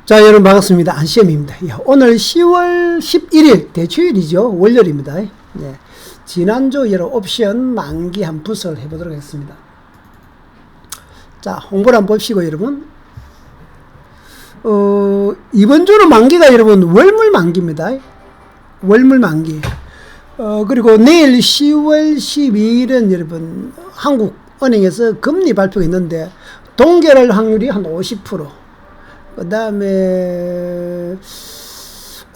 자, 여러분 반갑습니다. 안시엠입니다. 오늘 10월 11일 대추일이죠. 월요일입니다. 네. 지난주 여러분 옵션 만기 한 분석을 해보도록 하겠습니다. 자, 홍보를 한번 봅시고 여러분. 이번 주는 만기가 여러분 월물 만기입니다. 월물 만기. 그리고 내일 10월 12일은 여러분 한국은행에서 금리 발표가 있는데 동결할 확률이 한 50%. 그 다음에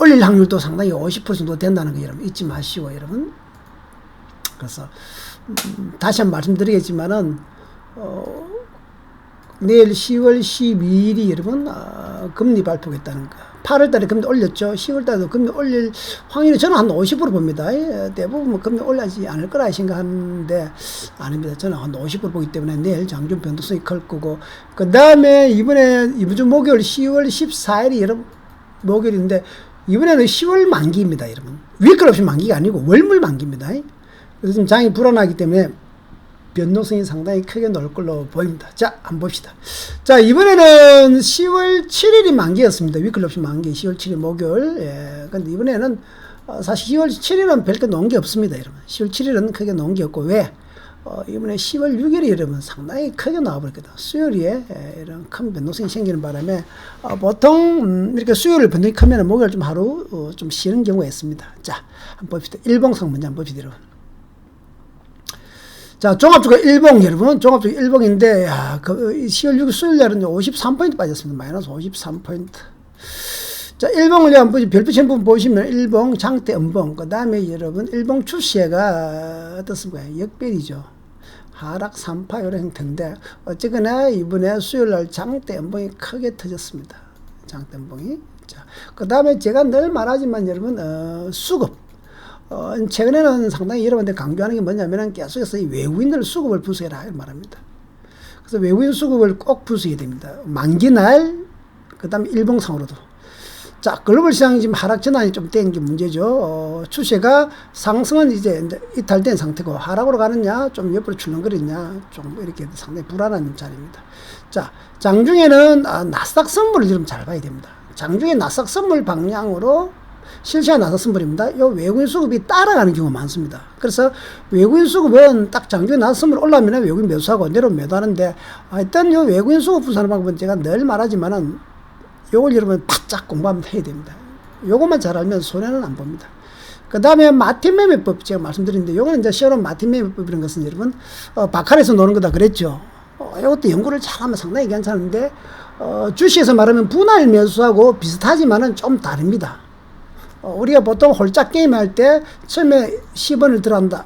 올릴 확률도 상당히 50% 정도 된다는 거 여러분 잊지 마시고 여러분. 그래서 다시 한번 말씀드리겠지만은 내일 10월 12일이 여러분 금리 발표가 있다는 거. 8월달에 금리 올렸죠. 10월달에도 금리 올릴 확률이 저는 한 50% 봅니다. 대부분 금리 올리지 않을 거라 생각하는데 아닙니다. 저는 한 50% 보기 때문에 내일 장중 변동성이 클 거고, 그 다음에 이번 주 목요일 10월 14일이 여러분 목요일인데 이번에는 10월 만기입니다. 여러분 위클 없이 만기가 아니고 월물 만기입니다. 그래서 지금 장이 불안하기 때문에 변동성이 상당히 크게 나올 걸로 보입니다. 자, 한번 봅시다. 자, 이번에는 10월 7일이 만기였습니다. 위클 없이 만기, 10월 7일 목요일. 예. 근데 이번에는 사실 10월 7일은 별게 놓은 게 없습니다, 여러분. 10월 7일은 크게 놓은 게 없고, 왜? 이번에 10월 6일이 여러분 상당히 크게 나와버렸거든. 수요일에 이런 큰 변동성이 생기는 바람에 보통 이렇게 수요일 변동이 크면 목요일 좀 하루 좀 쉬는 경우가 있습니다. 자, 한번 봅시다. 일봉상 먼저 한번 봅시다, 여러분. 자, 종합주가 일봉, 여러분. 종합주가 일봉인데, 야, 10월 6일 수요일 날은 53포인트 빠졌습니다. 마이너스 53포인트. 자, 일봉을 한번 별빛인 부분 보시면, 일봉, 장대, 음봉. 그 다음에 여러분, 일봉 추세가 어떻습니까? 역별이죠. 하락 3파 이런 형태인데, 어쨌거나 이번에 수요일 날 장대, 음봉이 크게 터졌습니다. 장대, 음봉이. 자, 그 다음에 제가 늘 말하지만, 여러분, 수급. 최근에는 상당히 여러분들 강조하는 게 뭐냐면은 계속해서 이 외국인들 수급을 부수해라 말합니다. 그래서 외국인 수급을 꼭 부수해야 됩니다. 만기날, 그 다음에 일봉상으로도. 자, 글로벌 시장이 지금 하락 전환이 좀 된 게 문제죠. 추세가 상승은 이제 이탈된 상태고 하락으로 가느냐, 좀 옆으로 출렁거리냐, 좀 이렇게 상당히 불안한 자리입니다. 자, 장중에는 나스닥 선물을 좀 잘 봐야 됩니다. 장중에 나스닥 선물 방향으로 실시간 나스닥 선물입니다. 요 외국인 수급이 따라가는 경우가 많습니다. 그래서 외국인 수급은 딱 장중에 나스닥 선물 올라오면 외국인 매수하고 내려오면 매도하는데, 일단 요 외국인 수급 분산하는 방법은 제가 늘 말하지만은 요걸 여러분 바짝 공부하면 해야 됩니다. 요것만 잘 알면 손해는 안 봅니다. 그 다음에 마틴 매매법 제가 말씀드렸는데, 요거는 이제 시어로 마틴 매매법이라는 것은 여러분 바칼에서 노는 거다 그랬죠. 요것도 연구를 잘하면 상당히 괜찮은데, 주식에서 말하면 분할 매수하고 비슷하지만은 좀 다릅니다. 우리가 보통 홀짝 게임 할 때 처음에 10원을 들어간다.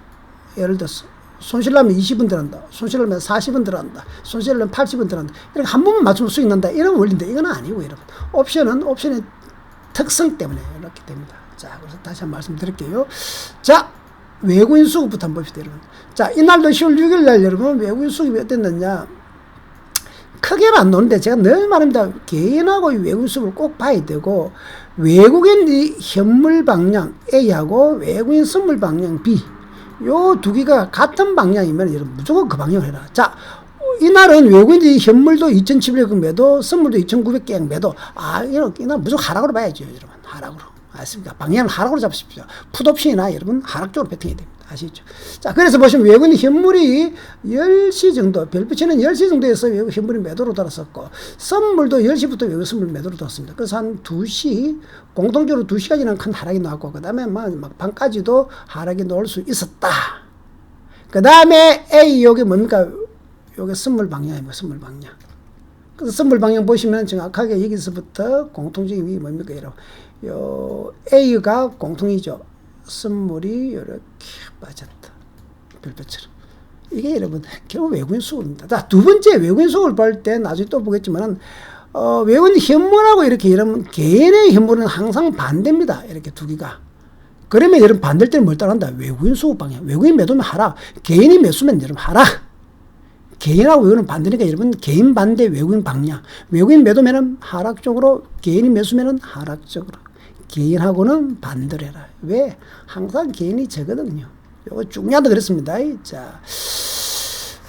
예를 들어서 손실나면 20원 들어간다. 손실나면 40원 들어간다. 손실나면 80원 들어간다. 이렇게 한 번만 맞추면 수익 난다. 이런 원리인데 이건 아니고 여러분. 옵션은 옵션의 특성 때문에 이렇게 됩니다. 자, 그래서 다시 한번 말씀드릴게요. 자, 외국인 수급부터 한번 봅시다, 여러분. 자, 이날도 10월 6일 날 여러분 외국인 수급이 어땠느냐. 크게는 안 노는데 제가 늘 말합니다. 개인하고 외국인 수급을 꼭 봐야 되고, 외국인 현물 방향 A하고 외국인 선물 방향 B, 요 두 개가 같은 방향이면 여러분 무조건 그 방향을 해라. 자, 이날은 외국인 현물도 2,700억 매도, 선물도 2,900개 매도. 이날 무조건 하락으로 봐야죠, 여러분. 하락으로. 아십니까? 방향을 하락으로 잡으십시오. 풋옵션이나 여러분 하락적으로 배팅해야 됩니다. 아시죠? 자, 그래서 보시면 외국인 현물이 10시 정도, 별빛에는 10시 정도에서 외국 현물이 매도로 돌았었고, 선물도 10시부터 외국 선물 매도로 돌았습니다. 그래서 한 2시, 공통적으로 2시까지는 큰 하락이 나왔고, 그 다음에 막 반까지도 하락이 나올 수 있었다. 그 다음에 A, 요게 뭡니까? 요게 선물 방향입니다. 선물 방향. 그래서 선물 방향 보시면 정확하게 여기서부터 공통적인 위기 뭡니까? 요 A가 공통이죠. 선물이 이렇게 빠졌다. 별표처럼. 이게 여러분 결국 외국인 수급입니다. 자, 두 번째 외국인 수급을 볼 때 나중에 또 보겠지만은 외국인 현물하고 이렇게 이러면 개인의 현물은 항상 반대입니다. 이렇게 두 개가. 그러면 여러분 반대일 때는 뭘 따라한다? 외국인 수급 방향. 외국인 매도면 하락. 개인이 매수면 여러분 하락. 개인하고 외국인은 반대니까 여러분 개인 반대 외국인 방향. 외국인 매도면은 하락 쪽으로, 개인이 매수면은 하락 쪽으로. 개인하고는 반대로 해라. 왜? 항상 개인이 적거든요. 이거 중요하다 그랬습니다. 자,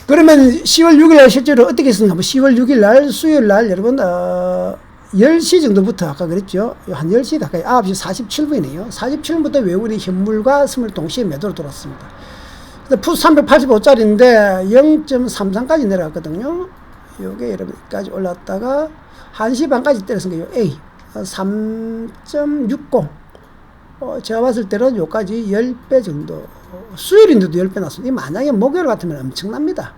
그러면 10월 6일 날 실제로 어떻게 했습니까? 10월 6일 날 수요일 날 여러분 10시 정도부터 아까 그랬죠. 한 10시 가까이 9시 47분이네요. 47분부터 외국인이 현물과 스물 동시에 매도로 들어왔습니다. 푸드 385짜리인데 0.33까지 내려갔거든요. 요게 여러분까지 올랐다가 1시 반까지 때렸으니까 요 A 3.60 제가 봤을 때는 요까지 10배 정도 수요일인데도 10배 났습니다. 만약에 목요일 같으면 엄청납니다.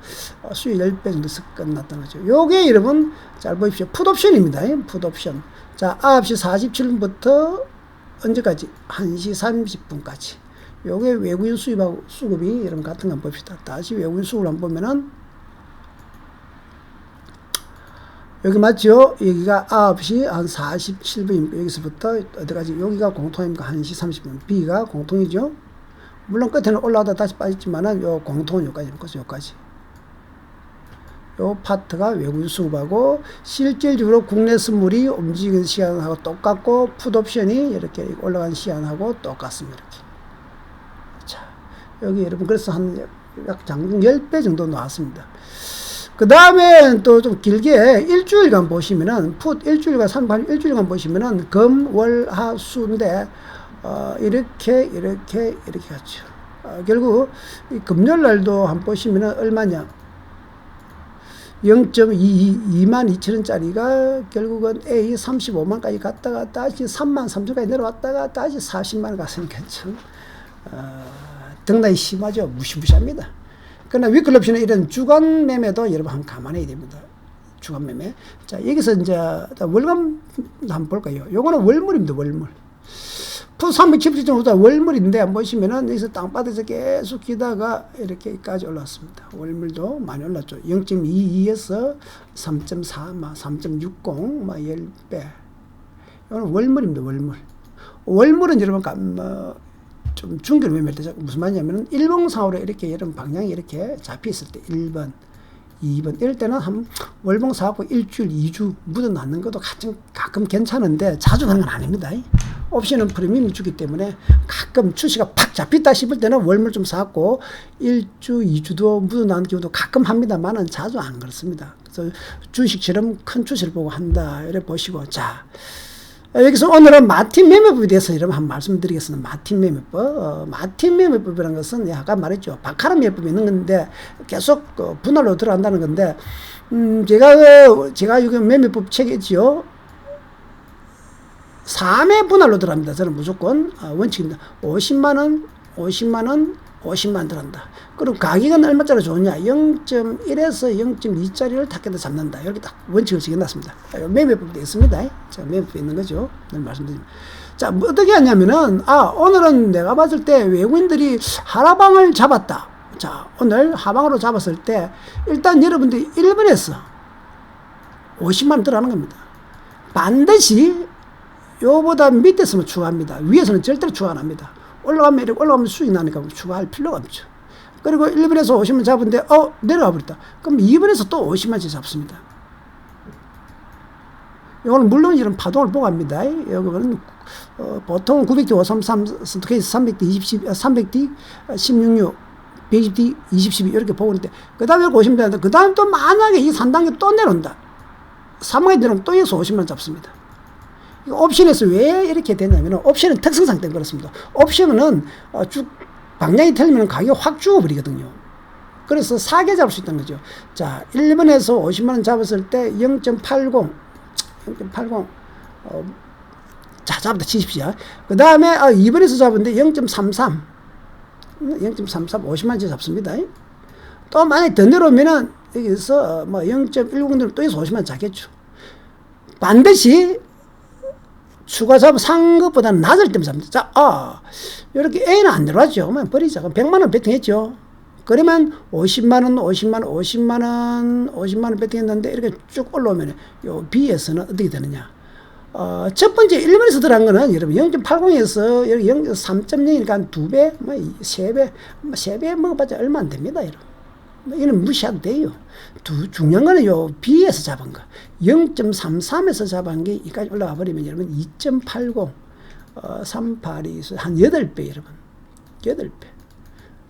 수요일 10배 정도 끝났던 거죠. 요게 여러분 잘 보십시오. 풋옵션입니다. 풋옵션. 자, 9시 47분부터 언제까지? 1시 30분까지. 요게 외국인 수입하고 수급이 여러분 같은 거 한번 봅시다. 다시 외국인 수급을 한번 보면은 여기 맞죠? 여기가 9시 한 47분 여기서부터 어디까지? 여기가 공통입니까? 1시 30분. B가 공통이죠? 물론 끝에는 올라가다 다시 빠졌지만은 요 공통은 여기까지 여기까지. 요 파트가 외국인 수급하고 실질적으로 국내 선물이 움직이는 시간하고 똑같고 풋옵션이 이렇게 올라간 시간하고 똑같습니다. 이렇게. 자, 여기 여러분 그래서 한 약 장중 10배 정도 나왔습니다. 그 다음에 또 좀 길게 일주일간 보시면은 풋 일주일간 3반 일주일간 보시면은 금, 월, 하, 수인데 이렇게 갔죠. 결국 이 금요일 날도 한번 보시면은 얼마냐? 0.22,000원짜리가 결국은 A 35만까지 갔다가 다시 33,000원까지 내려왔다가 다시 40만원 갔으니까 참 등락이 심하죠. 무시무시합니다. 그러나 위클 옵션은 이런 주간 매매도 여러분 한번 감안해야 됩니다. 주간 매매. 자, 여기서 이제 월간 한번 볼까요? 요거는 월물입니다. 월물. 푸 377.5다 월물인데 한번 보시면은 여기서 땅바닥에서 계속 기다가 이렇게까지 올랐습니다. 월물도 많이 올랐죠. 0.22에서 3.4, 3.60, 10배. 이거는 월물입니다. 월물. 월물은 여러분 좀 중견 매매일 때 무슨 말이냐면은 일봉상으로 이렇게 여러분 방향이 이렇게 잡혀 있을 때 1번, 2번 이럴 때는 한 월봉 사고 일주일, 2주 묻어놨는 것도 가끔 괜찮은데 자주 가는 건 아닙니다. 옵션은 프리미엄이 주기 때문에 가끔 주식가 팍 잡혔다 싶을 때는 월물 좀 사고 1주, 2주도 묻어나는 경우도 가끔 합니다만은 자주 안 그렇습니다. 그래서 주식처럼 큰 추세를 보고 한다. 이렇게 보시고 자. 여기서 오늘은 마틴 매매법에 대해서 여러분 한번 말씀드리겠습니다. 마틴 매매법. 마틴 매매법이라는 것은 아까 말했죠. 바카라 매매법이 있는 건데 계속 분할로 들어간다는 건데 제가 이거 매매법 책에 있죠. 3회 분할로 들어갑니다. 저는 무조건 원칙입니다. 50만원, 50만원, 50만 들어간다. 그럼 가격은 얼마짜리 좋냐? 0.1에서 0.2짜리를 타겟에 잡는다. 이렇게 딱 원칙을 정해놨습니다. 매매법도 있습니다. 자, 매매법이 있는 거죠. 말씀드립니다. 자, 뭐 어떻게 하냐면은, 오늘은 내가 봤을 때 외국인들이 하락방을 잡았다. 자, 오늘 하방으로 잡았을 때, 일단 여러분들이 1번에서 50만원 들어가는 겁니다. 반드시 요보다 밑에서만 추가합니다. 위에서는 절대로 추가 안 합니다. 올라가면 수익 나니까 추가할 필요가 없죠. 그리고 1번에서 50만 잡은데, 내려가 버렸다. 그럼 2번에서 또 50만씩 잡습니다. 이거는 물론 이런 파동을 보고 합니다. 여기는, 보통 900D 533, 스트레이트 300D 20, 300D 16, 120D 20, 12 이렇게 보고 있는데, 그 다음에 50만 되는데, 그 다음에 또 만약에 이 3단계 또 내려온다. 3만이 되면 또 여기서 50만 잡습니다. 옵션에서 왜 이렇게 되냐면 옵션은 특성상 때문에 그렇습니다. 옵션은 쭉 방향이 틀리면 가격이 확 죽어버리거든요. 그래서 사게 잡을 수 있다는 거죠. 자, 1번에서 50만원 잡았을 때 0.80 자, 잡았다 치십시오. 그 다음에 2번에서 잡았는데 0.33 50만원짜리 잡습니다. 또 만약에 더 내려오면은 여기서 0.10 되면 또 여기서 50만원 잡겠죠. 반드시 추가 잡아 산 것보다는 낮을 때만 잡니다. 자, 이렇게 A는 안 들어왔죠. 그러면 버리자. 그럼 100만원 베팅했죠. 그러면 50만원, 50만원 베팅했는데 이렇게 쭉 올라오면 요 B에서는 어떻게 되느냐. 첫 번째 1번에서 들어간 거는 여러분 0.80에서 여기 3.0이니까 한 2배, 3배 먹어봤자 얼마 안 됩니다. 여러분. 이는 무시해도 돼요. 중요한 거는 요 B에서 잡은 거. 0.33에서 잡은 게 이까지 올라가 버리면 여러분 2.80, 382, 한 8배 여러분. 8배.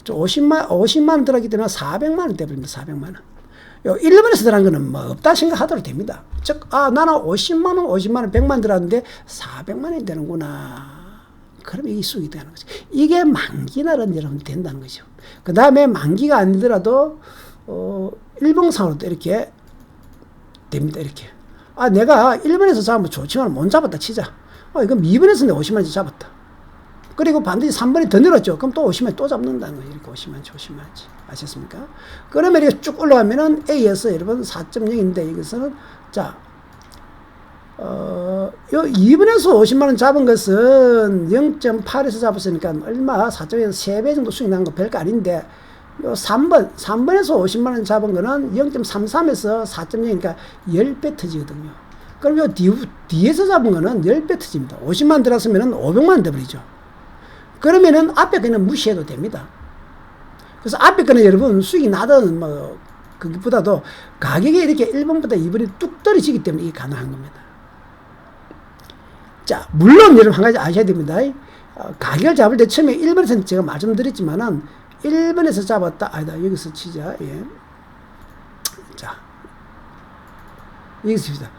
50만원 들어가기 때문에 400만원 돼버립니다. 400만원. 요 1번에서 들어간 거는 뭐 없다 생각하도록 됩니다. 즉, 나는 50만원, 50만원, 100만원 들어갔는데 400만원이 되는구나. 그럼 이게 수익이 되는 거죠. 이게 만기날은 여러분 된다는 거죠. 그 다음에 만기가 아니더라도, 일봉상으로도 이렇게 됩니다. 이렇게. 내가 1번에서 잡으면 좋지만 못 잡았다 치자. 이건 2번에서 내가 50만원치 잡았다. 그리고 반드시 3번이 더 늘었죠. 그럼 또 50만원 또 잡는다는 거예요. 이렇게 50만원치, 50만원치. 아셨습니까? 그러면 이렇게 쭉 올라가면은 A에서 여러분 4.0인데, 여기서는, 자, 요 2번에서 50만원 잡은 것은 0.8에서 잡았으니까 얼마? 4.0에서 3배 정도 수익 난 거 별거 아닌데, 요 3번에서 50만원 잡은 거는 0.33에서 4.0이니까 10배 터지거든요. 그럼 요 뒤에서 잡은 거는 10배 터집니다. 50만원 들었으면 500만원 돼버리죠. 그러면은 앞에 거는 무시해도 됩니다. 그래서 앞에 거는 여러분 수익이 나든 뭐, 그것보다도 가격이 이렇게 1번보다 2번이 뚝 떨어지기 때문에 이게 가능한 겁니다. 자, 물론 여러분 한 가지 아셔야 됩니다. 가격을 잡을 때 처음에 1번에서 제가 말씀드렸지만은 1번에서 잡았다. 여기서 치자. 예. 자, 여기서 치자.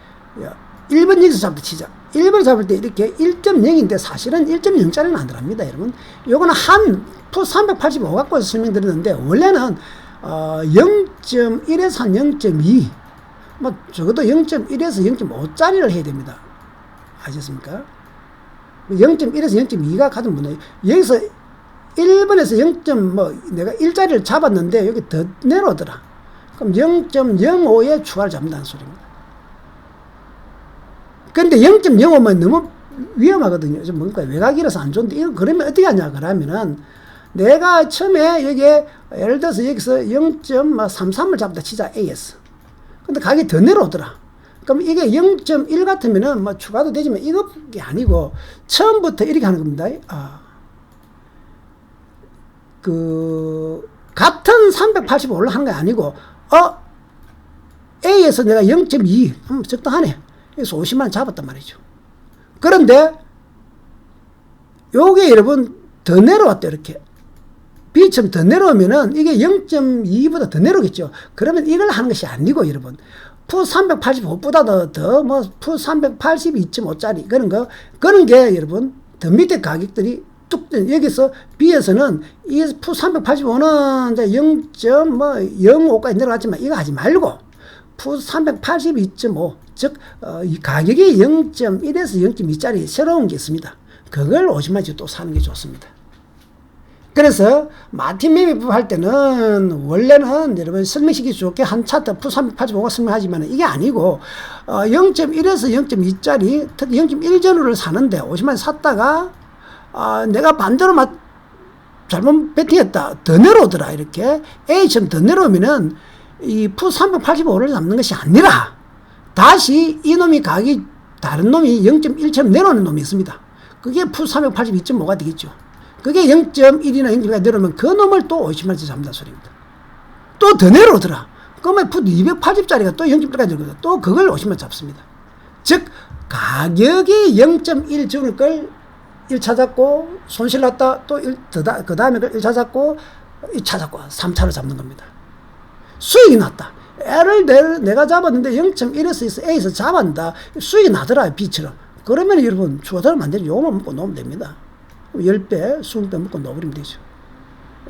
1번 여기서 잡다 치자. 1번 잡을 때 이렇게 1.0인데 사실은 1.0짜리는 안 들어갑니다, 여러분. 요거는 푸 385 갖고 설명드렸는데, 원래는 0.1에서 한 0.2, 뭐 적어도 0.1에서 0.5짜리를 해야 됩니다. 아셨습니까? 0.1에서 0.2가 가장 문제예요. 여기서 1번에서 0. 내가 1짜리를 잡았는데 여기 더 내려오더라. 그럼 0.05에 추가를 잡는다는 소리입니다. 근데 0.05면 너무 위험하거든요. 좀 뭔가 외곽이라서 안 좋은데, 이거 그러면 어떻게 하냐, 그러면은, 내가 처음에 여기에, 예를 들어서 여기서 0.33을 잡다 치자, A에서. 근데 가격이 더 내려오더라. 그럼 이게 0.1 같으면은 뭐 추가도 되지만 이게 아니고, 처음부터 이렇게 하는 겁니다. 같은 385 올라가는 게 아니고, A에서 내가 0.2, 적당하네. 여기서 50만원 잡았단 말이죠. 그런데 요게 여러분 더 내려왔대. 이렇게 B처럼 더 내려오면은 이게 0.2보다 더 내려오겠죠. 그러면 이걸 하는 것이 아니고, 여러분 푸 385보다도 더 푸 382.5짜리 그런 게 여러분 더 밑에 가격들이 뚝 여기서 B에서는 이 푸 385는 이제 0.05까지 내려갔지만 이거 하지 말고 푸 382.5, 즉, 이 가격이 0.1에서 0.2짜리 새로운 게 있습니다. 그걸 50만원치 또 사는 게 좋습니다. 그래서, 마틴 매매법 할 때는, 원래는 여러분 설명시키기 좋게 한 차트 푸 385가 설명하지만 이게 아니고, 0.1에서 0.2짜리, 특히 0.1 전후를 사는데 50만원 샀다가, 내가 반대로 잘못 베팅했다. 더 내려오더라. 이렇게. A처럼 더 내려오면은, 이 푸 385를 잡는 것이 아니라 다시 이놈이 가격이 다른 놈이 0.1처럼 내려오는 놈이 있습니다. 그게 푸 382.5가 되겠죠. 그게 0.1이나 0.2가 내려오면 그 놈을 또 50만원치 잡는다는 소리입니다. 또 더 내려오더라. 그러면 푸 280짜리가 또 0.1까지 들거든. 또 그걸 50만원 잡습니다. 즉 가격이 0.1 주는 걸 1 찾았고 손실 났다. 또 그 다음에 걸 1 찾았고 2 찾았고 3차로 잡는 겁니다. 수익이 났다. L을 내가 잡았는데 0.1에서 A에서 잡았다. 수익이 나더라, B처럼. 그러면 여러분, 추가적으로 만들면 요것만 먹고 놓으면 됩니다. 10배, 20배 먹고 놓으면 되죠.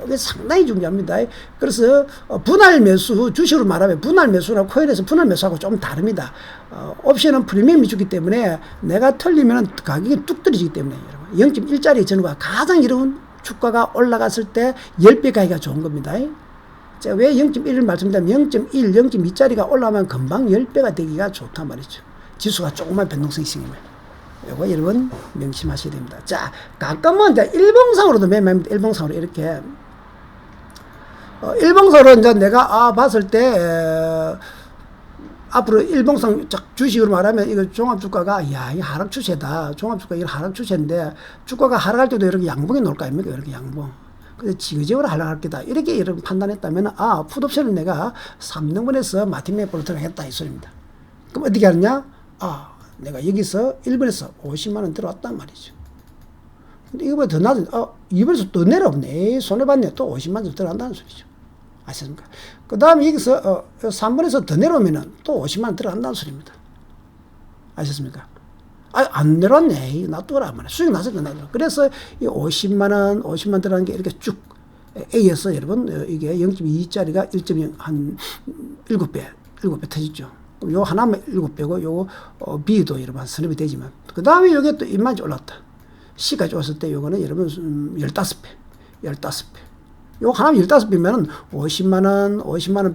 이게 상당히 중요합니다. 그래서, 분할 매수, 주식으로 말하면 분할 매수나 코인에서 분할 매수하고 좀 다릅니다. 옵션은 프리미엄이 주기 때문에 내가 틀리면 가격이 뚝 떨어지기 때문에 여러분, 0.1짜리 전후가 가장 여러분, 주가가 올라갔을 때 10배 가기가 좋은 겁니다. 제가 왜 0.1을 말씀드리면 0.1, 0.2짜리가 올라오면 금방 10배가 되기가 좋단 말이죠. 지수가 조금만 변동성이 생기면. 이거 여러분 명심하셔야 됩니다. 자, 가끔은 이제 일봉상으로도 매매합니다. 일봉상으로 이렇게. 일봉상으로 이제 내가 봤을 때, 앞으로 일봉상 주식으로 말하면 이거 종합주가가, 이 하락 추세다. 종합주가 이거 하락 추세인데, 주가가 하락할 때도 이렇게 양봉에 놓을 거 아닙니까? 이렇게 양봉. 그래서 지그재그로 하락할 거다. 이렇게 여러분 판단했다면, 풋옵션을 내가 3등분해서 마틴 매매법으로 들어가겠다. 이 소리입니다. 그럼 어떻게 하느냐? 내가 여기서 1번에서 50만원 들어왔단 말이죠. 근데 이거보다 더 낮은, 2번에서 또 내려오네. 손해봤네. 또 50만원 들어간다는 소리죠. 아셨습니까? 그 다음에 여기서 3번에서 더 내려오면은 또 50만원 들어간다는 소리입니다. 아셨습니까? 안 내려왔네. 놔두라. 수익 났을 때 놔두라. 그래서 이 50만원 들어간 게 이렇게 쭉 A에서 여러분 이게 0.2짜리가 1.0 한 7배 터졌죠. 요 하나면 7배고 요 B도 여러분 한 서너 배 되지만 그 다음에 요게 또 이만치 올랐다. C까지 왔을 때 요거는 여러분 15배. 요 하나면 15배면은 50만원,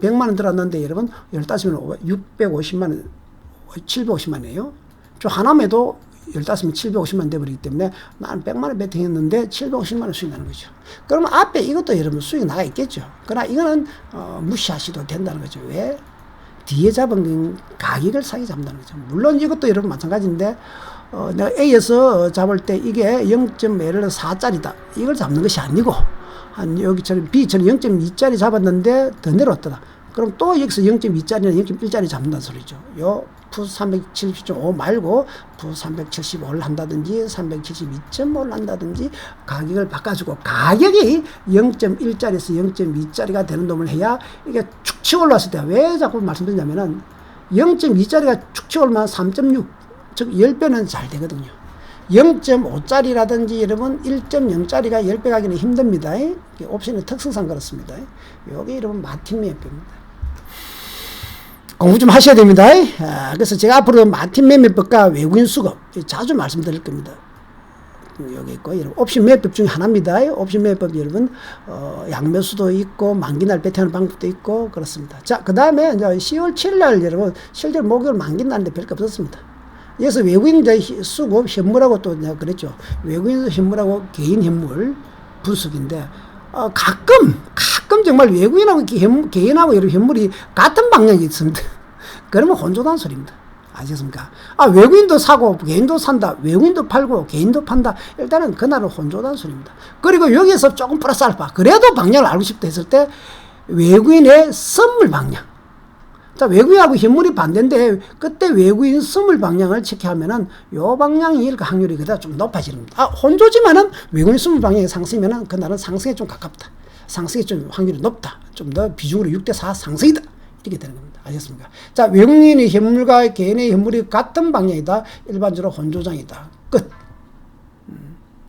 100만원 들어왔는데 여러분 15배면 650만원, 750만원이에요. 저 하나에도 15면 750만원 돼버리기 때문에 나는 100만원 베팅했는데 750만원 수익 나는 거죠. 그러면 앞에 이것도 여러분 수익 나가 있겠죠. 그러나 이거는 무시하셔도 된다는 거죠. 왜? 뒤에 잡은 가격을 사기 잡는다는 거죠. 물론 이것도 여러분 마찬가지인데 내가 A에서 잡을 때 이게 0.4짜리다. 이걸 잡는 것이 아니고 한 여기처럼 B처럼 0.2짜리 잡았는데 더 내려왔더라. 그럼 또 여기서 0.2짜리나 0.1짜리 잡는다는 소리죠. 요 푸 370.5 말고 푸 375를 한다든지 372.5를 한다든지 가격을 바꿔주고 가격이 0.1짜리에서 0.2짜리가 되는 놈을 해야 이게 축 치고 올라왔을 때 왜 자꾸 말씀드리냐면은 0.2짜리가 축 치고 올라면 3.6 즉 10배는 잘 되거든요. 0.5짜리라든지 여러분 1.0짜리가 10배 가기는 힘듭니다. 옵션의 특성상 그렇습니다. 여기 여러분 마틴 매매법입니다. 공부 좀 하셔야 됩니다. 그래서 제가 앞으로 마틴 매매법과 외국인 수급 자주 말씀드릴 겁니다. 여기 있고 여러분 옵션 매매법 중에 하나입니다. 옵션 매매법 여러분 양매수도 있고 만기날 베팅하는 방법도 있고 그렇습니다. 자, 그 다음에 이제 10월 7일 여러분 실제로 목요일 만기날인데 별거 없었습니다. 여기서 외국인 수급 현물하고 또 내가 그랬죠. 외국인 현물하고 개인 현물 분석인데 가끔 정말 외국인하고 개인하고 여러 현물이 같은 방향이 있습니다. 그러면 혼조단 소리입니다. 아시겠습니까? 외국인도 사고 개인도 산다. 외국인도 팔고 개인도 판다. 일단은 그날은 혼조단 소리입니다. 그리고 여기서 조금 플러스 알파. 그래도 방향을 알고 싶다 했을 때 외국인의 선물 방향. 자, 외국인하고 현물이 반대인데 그때 외국인 선물 방향을 체크하면은 요 방향이 확률이 그다 좀 높아집니다. 혼조지만은 외국인 선물 방향이 상승이면은 그날은 상승에 좀 가깝다. 상승에 좀 확률이 높다. 좀 더 비중으로 6대4 상승이다. 이렇게 되는 겁니다. 아셨습니까? 자, 외국인의 현물과 개인의 현물이 같은 방향이다. 일반적으로 혼조장이다. 끝.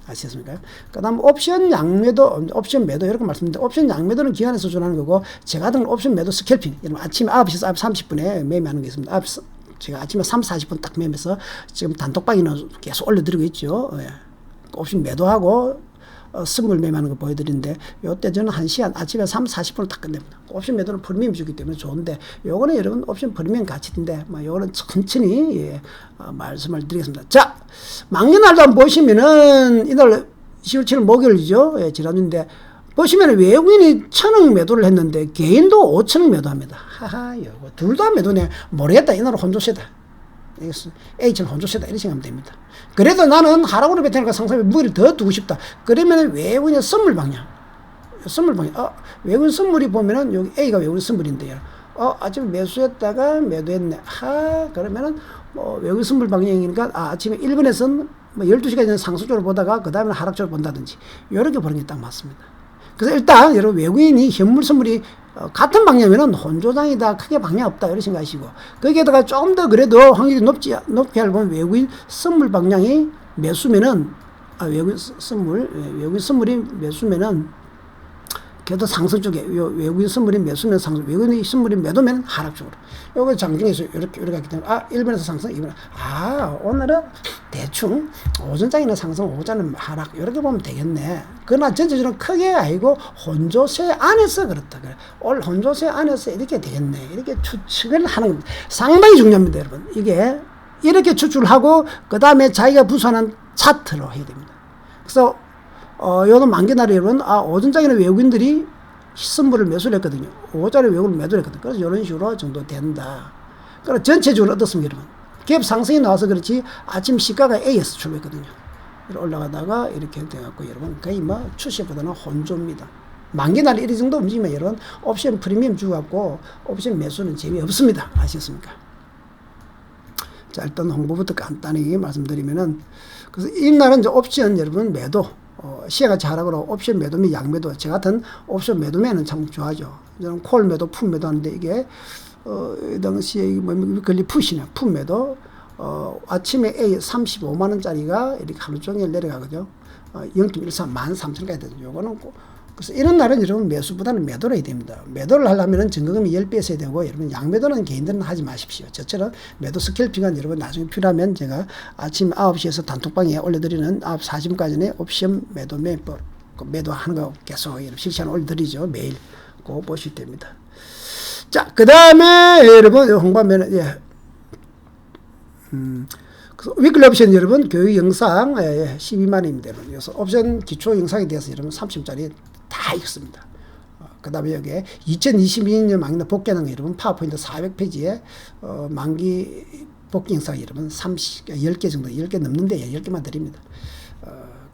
아시겠습니까? 그 다음 옵션 양매도, 옵션 매도 이렇게 말씀드립니다. 옵션 양매도는 기관에서 주는 거고 제가 하던 옵션 매도 스캘핑. 여러분 아침에 9시에서 9시 30분에 매매하는 게 있습니다. 제가 아침에 3, 40분 딱 매매해서 지금 단톡방에는 계속 올려드리고 있죠. 예. 옵션 매도하고 선물 매매하는 거 보여드리는데 요때 저는 1시간 아침에 3, 40분을 딱 끝냅니다. 옵션 매도는 프리미엄 주기 때문에 좋은데 요거는 여러분 옵션 프리미엄 가치인데 요거는 천천히 말씀을 드리겠습니다. 자, 만기날도 한번 보시면은 이날 10월 7일 목요일이죠. 지난주인데 보시면 외국인이 1,000억 매도를 했는데 개인도 5,000억 매도합니다. 하하, 요거 둘 다 매도네. 모르겠다. 이날은 혼조세다. H는 혼조세다. 이렇게 생각하면 됩니다. 그래도 나는 하락으로 베팅할까 상승에 무게를 더 두고 싶다. 그러면 외국인의 선물 방향. 외국인 선물이 보면은 여기 A가 외국인 선물인데요. 아침에 매수했다가 매도했네. 그러면은 외국인 선물 방향이니까 아침에 1번에서는 12시까지는 상승적으로 보다가 그 다음에 하락적으로 본다든지 이렇게 보는 게 딱 맞습니다. 그래서 일단 여러분 외국인이 현물 선물이 같은 방향이면 혼조장이다. 크게 방향 없다. 이렇게 생각하시고 거기에다가 조금 더 그래도 확률이 높게 알고 외국인 선물 방향이 매수면은 외국인 선물이 매수면은 그래도 상승 쪽에 외국인 선물이 매수면 상승, 외국인 선물이 매도면 하락 쪽으로. 요거 장중에서 이렇게 하기 때문에 1번에서 상승, 2번. 오늘은 대충 오전장에는 상승, 오전은 하락 이렇게 보면 되겠네. 그러나 전체적으로 크게 아니고 혼조세 안에서 그렇다. 올 혼조세 안에서 이렇게 되겠네. 이렇게 추측을 하는 겁니다. 상당히 중요합니다, 여러분. 이게 이렇게 추출하고 그 다음에 자기가 부수하는 차트로 해야 됩니다. 그래서 요는 만기날에 여러분, 오전장에는 외국인들이 선물을 매수를 했거든요. 오전에 외국인을 매도를 했거든요. 그래서 이런 식으로 정도 된다. 그래서 전체적으로 어떻습니까, 여러분? 갭 상승이 나와서 그렇지, 아침 시가가 A에서 출발했거든요. 올라가다가 이렇게 돼갖고, 여러분, 거의 추세보다는 혼조입니다. 만기날에 이 정도 움직이면, 여러분, 옵션 프리미엄 주갖고, 옵션 매수는 재미없습니다. 아시겠습니까? 자, 일단 홍보부터 간단히 말씀드리면은, 그래서 이날은 이제 옵션 여러분 매도, 시야가 잘하고 옵션 매도면 양매도, 저 같은 옵션 매도면은 참 좋아하죠. 저는 콜 매도, 풋 매도 하는데 이게, 당시에 위클리 풋이네. 풋 매도, 아침에 A 35만원짜리가 이렇게 하루 종일 내려가거든요. 0.13, 13,000까지 되죠. 요거는 꼭. 그래서 이런 날은 여러분 매수보다는 매도를 해야 됩니다. 매도를 하려면 증거금이 10배 있어야 되고, 여러분 양매도는 개인들은 하지 마십시오. 저처럼 매도 스캘핑은 여러분 나중에 필요하면 제가 아침 9시에서 단톡방에 올려드리는 9시 40분까지는 옵션 매도 매법, 매도하는 거 계속 실시간 올려드리죠. 매일 꼭 보실 됩니다. 자, 그 다음에 여러분 홍보하면, 위클리 옵션 여러분 교육 영상 12만원입니다. 그래서 옵션 기초 영상에 대해서 여러분 30분짜리 다 읽습니다. 그 다음에 여기 2022년 만기 복귀하는 거 여러분 파워포인트 400페이지에 만기 복귀 영상 여러분 10개 정도, 10개 넘는데 10개만 드립니다.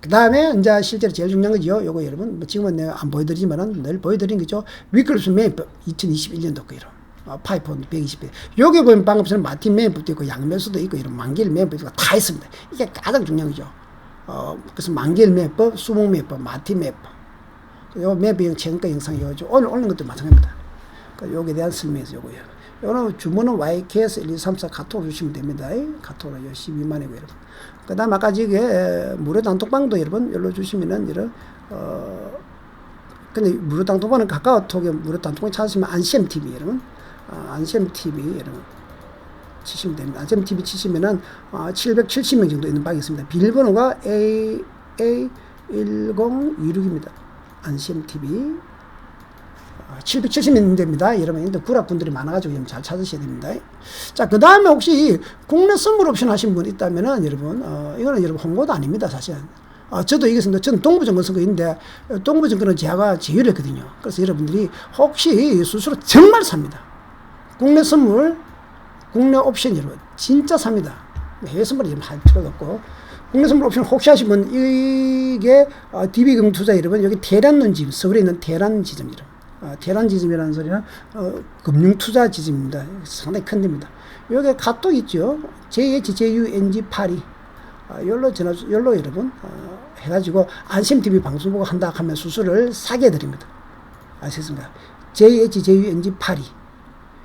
그 다음에 이제 실제로 제일 중요한 거죠. 요거 여러분 지금은 내가 안 보여드리지만은 늘 보여드린 거죠. 위클리 옵션 매입법 2021년도 거 이런. 파이폰 120배. 여기 보면 방금 전에 마틴 매입법도 있고 양매수도 있고 이런 만기일 매입법도 있고 다 있습니다. 이게 가장 중요한 거죠. 그래서 만기일 매입법, 수목 매입법, 마틴 매입법. 요 매입 최근가 영상 요죠. 오늘 올린 것도 마찬가지입니다. 그러니까 여기에 대한 설명에서 요거예요. 요는 주문은 YKS 1234 카톡으로 주시면 됩니다. 카톡으로 12만이고 여러분. 그 다음 아까 저게 무료 단톡방도 여러분 여기로 주시면은 이런 근데 무료 단톡방은 카카오톡에 무료 단톡방 찾으시면 안시엠TV 여러분. 안시엠TV 여러분 치시면 됩니다. 안시엠TV 치시면은 770명 정도 있는 방이 있습니다. 비밀번호가 AA1026입니다. 안시엠TV 770명 있는 데입니다. 여러분 구락분들이 많아가지고 잘 찾으셔야 됩니다. 자, 그 다음에 혹시 국내 선물 옵션 하신 분 있다면은 여러분 이거는 여러분 홍보도 아닙니다. 사실 저도 이겼습니다. 저는 동부증권 선거 있는데 동부증권은 제가 제휴를 했거든요. 그래서 여러분들이 혹시 수수료 정말 삽니다. 국내 선물, 국내 옵션 여러분 진짜 삽니다. 해외 선물이 할 필요도 없고 국내 선물 옵션 혹시 하시면 이게 DB금투자 여러분 여기 대란론 지점 서울에 있는 대란 지점 여러분 대란 지점이라는 소리는 금융투자 지점입니다. 상당히 큰 데입니다. 여기 카톡 있죠. JHJUNG82 열로 여러분 해가지고 안심TV 방송 보고 한다 하면 수수료를 싸게 해드립니다. 아시겠습니까? JHJUNG82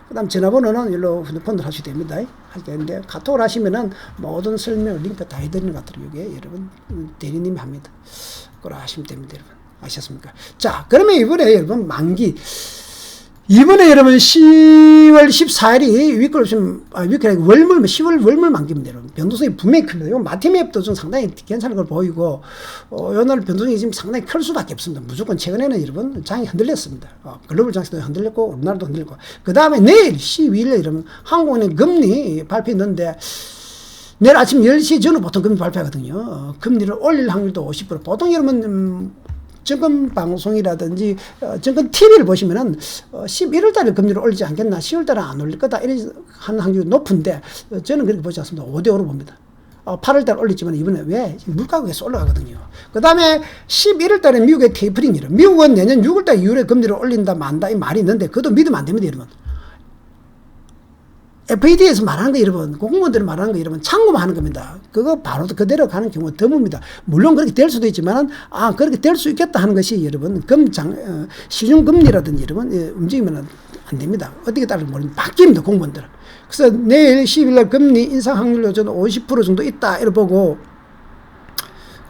그 다음 전화번호는 일로 휴대폰으로 하셔도 됩니다. 할 게 있는데 카톡을 하시면은 모든 설명 링크 다 해드리는 것 같아요. 이게 여러분 대리님이 합니다. 그걸 하시면 됩니다. 여러분 아셨습니까? 자, 그러면 이번에 여러분 만기 이번에 여러분 10월 14일이 위클리 월물 10월 월물 만기입니다. 여러분 변동성이 분명히 큽니다. 이거 마티맵도 좀 상당히 괜찮은 걸 보이고 요날 변동성이 지금 상당히 클 수밖에 없습니다. 무조건 최근에는 여러분 장이 흔들렸습니다. 글로벌 장세도 흔들렸고 우리나라도 흔들렸고 그 다음에 내일 12일에 여러분 한국은행 금리 발표했는데 내일 아침 10시 전후 보통 금리 발표하거든요. 금리를 올릴 확률도 50%. 보통 여러분 증권 방송이라든지 증권 TV를 보시면은 11월 달에 금리를 올리지 않겠나, 10월 달에 안 올릴 거다 이런 하는 확률이 높은데 저는 그렇게 보지 않습니다. 5대5로 봅니다. 8월 달에 올렸지만 이번에 왜 물가가 계속 올라가거든요. 그 다음에 11월 달에 미국의 테이퍼링이래. 미국은 내년 6월 달 이후에 금리를 올린다 만다 이 말이 있는데 그것도 믿으면 안 됩니다, 여러분. FED에서 말하는 거 여러분, 공무원들이 말하는 거 여러분 참고만 하는 겁니다. 그거 바로 그대로 가는 경우가 드뭅니다. 물론 그렇게 될 수도 있지만 그렇게 될 수 있겠다 하는 것이 여러분 시중금리라든지 여러분 움직이면 안 됩니다. 어떻게 따를지 모르면 바뀝니다, 공무원들은. 그래서 내일 10일날 금리 인상 확률로 저는 50% 정도 있다 이렇게 보고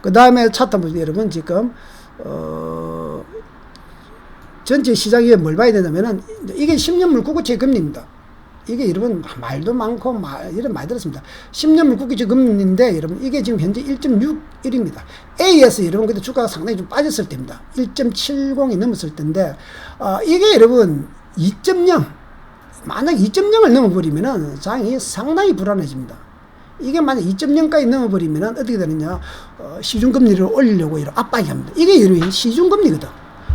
그 다음에 차트 보시면 여러분 지금 전체 시장에 뭘 봐야 되냐면은 이게 10년물 국고채 금리입니다. 이게 여러분 말도 많고 이런 많이 들었습니다. 10년물 국고채 금리인데 여러분 이게 지금 현재 1.61입니다. A에서 여러분 그때 주가가 상당히 좀 빠졌을 때입니다. 1.70이 넘었을 때인데 이게 여러분 2.0 만약 2.0을 넘어버리면은 장이 상당히 불안해집니다. 이게 만약 2.0까지 넘어버리면은 어떻게 되느냐 시중금리를 올리려고 이런 압박이 합니다. 이게 여러분 시중금리거든.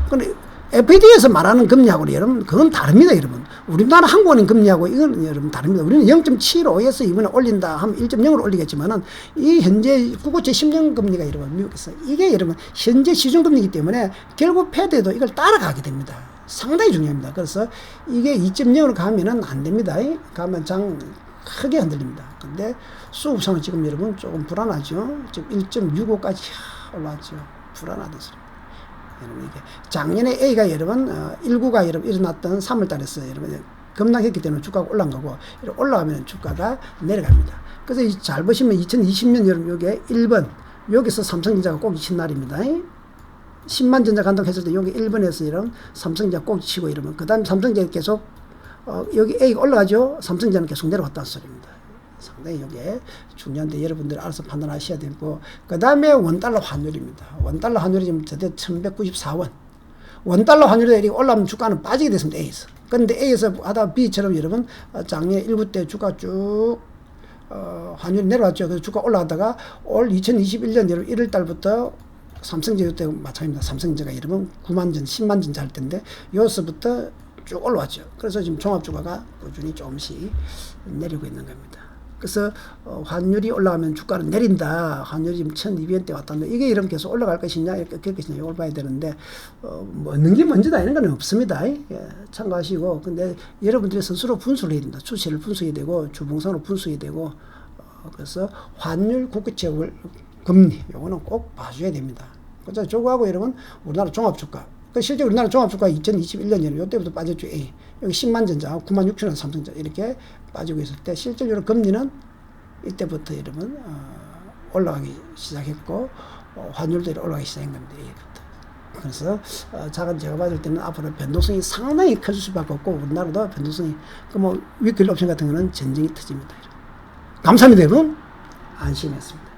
근데 FED에서 말하는 금리하고 여러분 그건 다릅니다, 여러분. 우리나라 한국은행 금리하고 이건 여러분 다릅니다. 우리는 0.75에서 이번에 올린다 하면 1.0으로 올리겠지만은 이 현재 국고채 10년 금리가 여러분 미국에서 이게 여러분 현재 시중 금리이기 때문에 결국 패드도 이걸 따라가게 됩니다. 상당히 중요합니다. 그래서 이게 2.0으로 가면은 안 됩니다. 가면 장 크게 흔들립니다. 근데 수급상은 지금 여러분 조금 불안하죠. 지금 1.65까지 올라왔죠. 불안하다 소리입니다. 여러분 이게 작년에 A가 여러분 19가 여러분 일어났던 3월달에서 여러분 급락했기 때문에 주가가 올라간 거고 올라가면 주가가 내려갑니다. 그래서 잘 보시면 2020년 여러분 요게 1번 여기서 삼성전자가 꼭지 친 날입니다. 10만 전자 간다고 했을 때 여기 1번에서 이런 삼성전자 꼭지 치고 이러면 그 다음에 삼성전자 계속 여기 A가 올라가죠. 삼성전자는 계속 내려왔다는 소리입니다. 상당히 이게 중요한데 여러분들 알아서 판단하셔야 되고 그 다음에 원달러 환율입니다. 원달러 환율이 지금 드디어 1194원 원달러 환율이 이렇게 올라오면 주가는 빠지게 됐습니다. A에서. 근데 A에서 하다 B처럼 여러분 작년 19 때 주가 쭉 환율이 내려왔죠. 그래서 주가 올라가다가 올 2021년 여러분 1월 달부터 삼성전자 때 마찬가지입니다. 삼성전자가 여러분 9만 전, 10만 전자 할 텐데 여기서부터 쭉 올라왔죠. 그래서 지금 종합주가가 꾸준히 조금씩 내리고 있는 겁니다. 그래서 환율이 올라가면 주가는 내린다. 환율이 지금 1200원대 왔다는데 이게 이러면 계속 올라갈 것이냐 이렇게 될 것이냐 이걸 봐야 되는데 뭐 얻는 게 먼저다 이런 건 없습니다. 예, 참고하시고 근데 여러분들이 스스로 분석을 해야 됩니다. 추세를 분석해야 되고 주봉상으로 분석해야 되고 그래서 환율 국채 금리 요거는 꼭 봐줘야 됩니다. 그래서 저거하고 여러분 우리나라 종합주가 실제 우리나라 종합주가 2021년 요때부터 빠졌죠. A. 여기 10만 전자, 9만 6천원 삼성전자 이렇게 빠지고 있을 때 실질적으로 금리는 이때부터 여러분 올라가기 시작했고 환율도 올라가기 시작한 겁니다. A부터. 그래서 제가 봤을 때는 앞으로 변동성이 상당히 커질 수밖에 없고 우리나라도 변동성이 뭐 위클 옵션 같은 거는 전쟁이 터집니다. 감사합니다 여러분. 안심했습니다.